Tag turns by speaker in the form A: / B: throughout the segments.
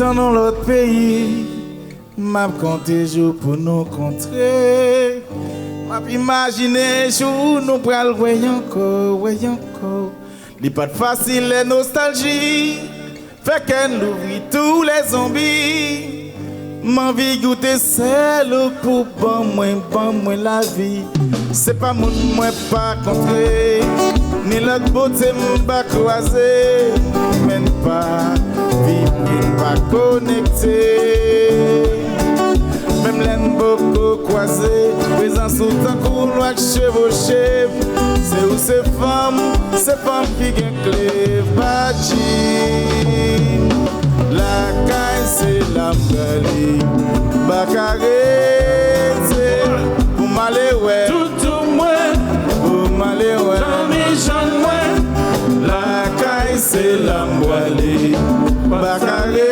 A: temps dans l'autre pays, m'a compté jour pour nous contrer. M'a imaginé jour nous pral voyons encore. Li pas facile les nostalgie, fait qu'elle ouvrit tous les zombies. M'envie goûter celle pour bon moins la vie. C'est pas mon moi pas contré, ni l'autre beauté m'pas croisé, même pas vivre pas connecté. Même l'aine beaucoup croisé, présence sous ta couloir chevauché. C'est où ces femmes qui gagnent clé bâti. La caille c'est la m'gali, bacaré pour m'aller ouais.
B: Tout moi,
A: pour m'aller ouais.
B: Jean-Michel moi,
A: la caille c'est la m'gali, bacaré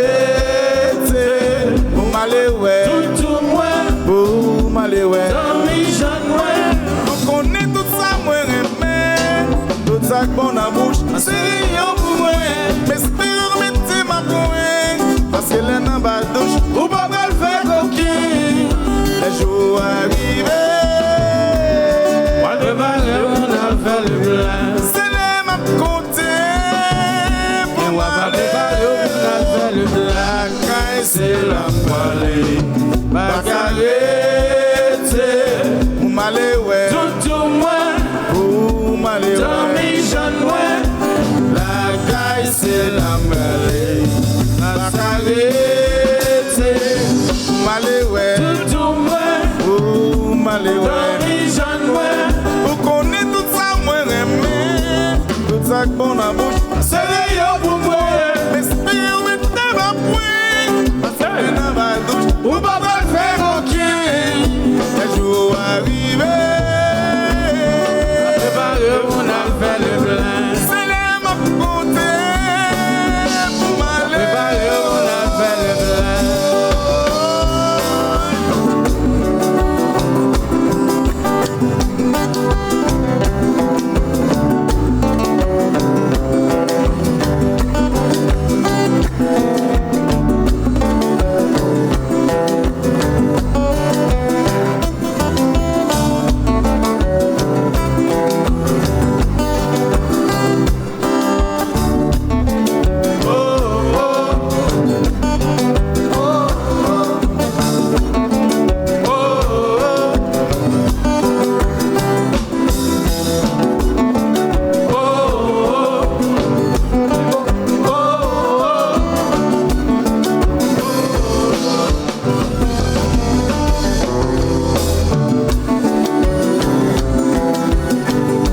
A: pour m'aller ouais.
B: Tout moi,
A: pour m'aller ouais.
B: Jean-Michel moi.
A: Donc on est tout ça moi remè, tout ça bon en bouche, c'est rien pour moi. Mais espère mettre ma coin, parce que les n'en bas douche, ou pas le faire coquille. Les jours arrivés,
B: Moi de valeur, on a fait le plein.
A: c'est les m'a compté.
B: Et moi de valeur, on a fait le plein.
A: La caille c'est la m'gali, bacaré pour m'aller ouais.
B: Tout moi,
A: Pour m'aller ouais.
B: Jean-Michel moi.
A: La caille c'est la m'gali, bacaré pour m'aller ouais.
B: Tout moi,
A: Pour m'aller ouais.
B: Jean-Michel moi.
A: Pour qu'on ait tout ça moi remè, tout ça bon en bouche, c'est rien pour moi. Mais si on met ma poing, parce que dans ma douche, ou pas le faire aucun. Les jours arrivés,
B: De valeur, on a fait le plein.
A: c'est les m'a compté pour
B: De
A: m'aller.
B: valeur, on a fait le plein.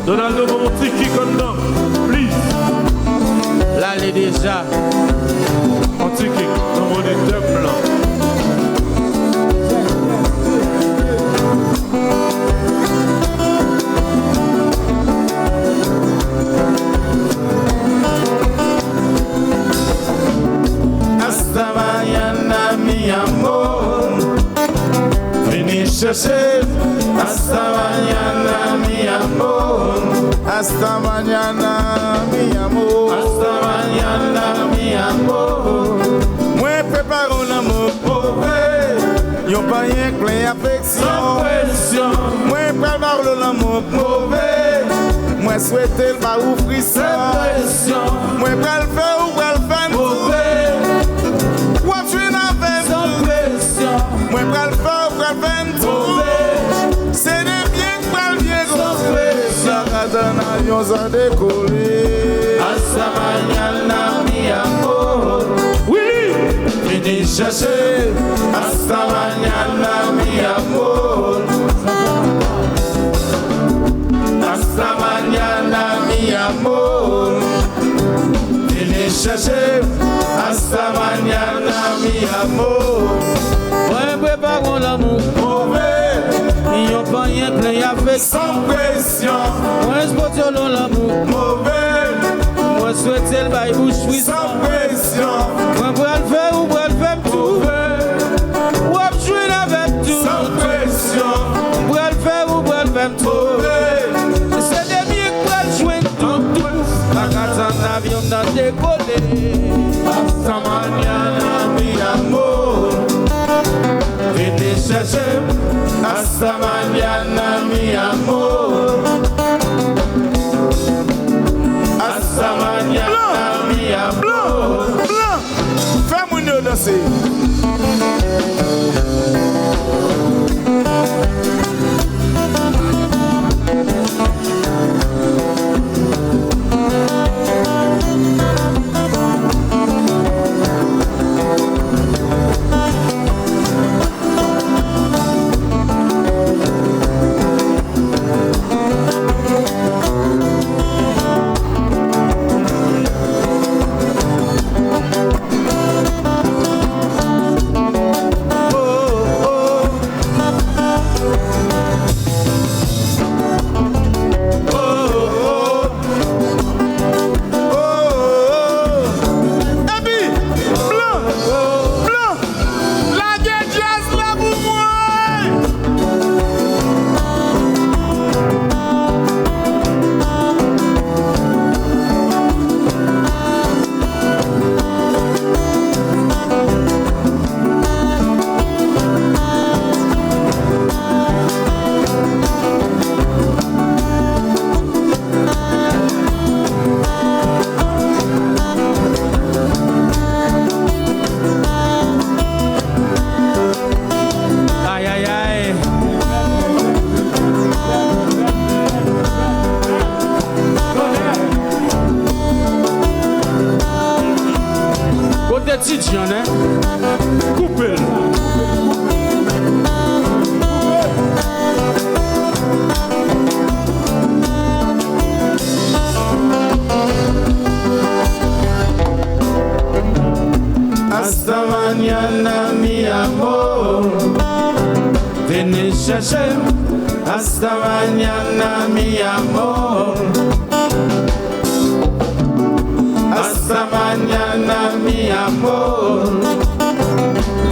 C: Donaldo, mon petit qui content, please.
B: Là, il est déjà.
C: Mon petit qui, dans mon état blanc.
A: Hasta mañana mi amor, vini chercher. Hasta mañana mi amor, hasta mañana mi amor, hasta mañana mi amor. Moi prépare l'amour mauvais, yon pas rien plein affection.
B: Sans pression.
A: Moi prépare l'amour mauvais, moi souhaite le pas ou frisson.
B: Sans pression.
A: Moi pral faire ou pral faire
B: Mauvais.
A: ou a joué dans
B: Sans pression.
A: moi pral faire ou pral faire
B: Mauvais.
A: c'est des biens que pral bien
B: Sans pression.
A: Dans avion ça décoller.
B: Hasta mañana, mi amor.
C: Oui!
B: Vini chercher. Hasta mañana, mi amor. Hasta mañana, mi amor. Vini chercher. Hasta mañana, mi amor. Ouais, préparons l'amour mauvais. Ils n'ont pas rien plein avec
A: Sans pression,
B: moi, je porte l'amour
A: mauvais,
B: moi, je souhaite le bail bouche
A: sans pression,
B: moi, pour le faire ou pour le faire tout. Ou à jouer avec tout.
A: sans pression,
B: Pour le faire ou pour le faire tout.
A: mauvais.
B: C'est des mieux pour jouer tout. La carte en avion dans décoller.
A: Hasta mañana mi chercher hasta mañana mi amor. Hasta mañana mi amor. Fais-moi nous danser. Hasta mañana mi amor. Ven y chercher hasta mañana mi amor. Hasta mañana mi amor.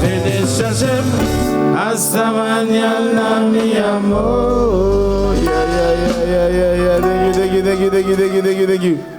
A: Ven y chercher hasta mañana mi amor. Yeah. Thank you.